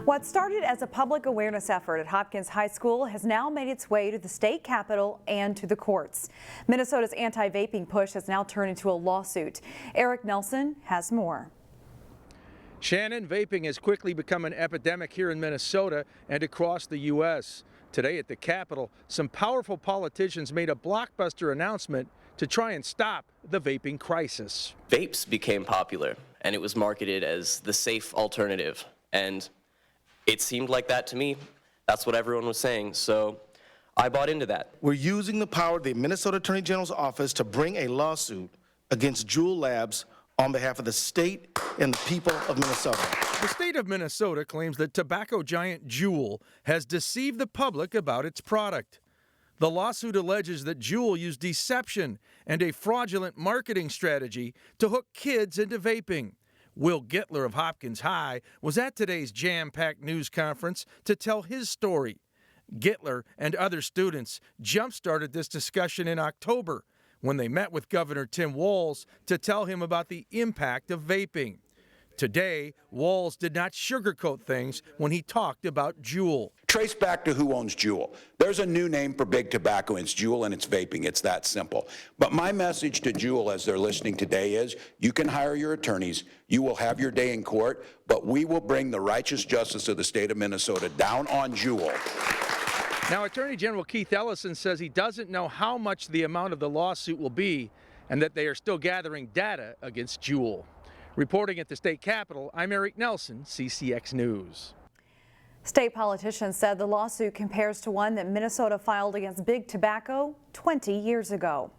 What started as a public awareness effort at Hopkins High School has now made its way to the state capitol and to the courts. Minnesota's anti-vaping push has now turned into a lawsuit. Eric Nelson has more. Shannon, vaping has quickly become an epidemic here in Minnesota and across the U.S. Today at the Capitol, some powerful politicians made a blockbuster announcement to try and stop the vaping crisis. Vapes became popular, and it was marketed as the safe alternative. And it seemed like that to me. That's what everyone was saying, so I bought into that. We're using the power of the Minnesota Attorney General's office to bring a lawsuit against JUUL Labs on behalf of the state and the people of Minnesota. The state of Minnesota claims that tobacco giant JUUL has deceived the public about its product. The lawsuit alleges that JUUL used deception and a fraudulent marketing strategy to hook kids into vaping. Will Gittler of Hopkins High was at today's jam-packed news conference to tell his story. Gittler and other students jump-started this discussion in October when they met with Governor Tim Walz to tell him about the impact of vaping. Today, Walz did not sugarcoat things when he talked about JUUL. Trace back to who owns JUUL. There's a new name for big tobacco, and it's JUUL, and it's vaping. It's that simple. But my message to JUUL as they're listening today is, you can hire your attorneys, you will have your day in court, but we will bring the righteous justice of the state of Minnesota down on JUUL. Now, Attorney General Keith Ellison says he doesn't know how much the amount of the lawsuit will be and that they are still gathering data against JUUL. Reporting at the state capitol, I'm Eric Nelson, CCX News. State politicians said the lawsuit compares to one that Minnesota filed against big tobacco 20 years ago.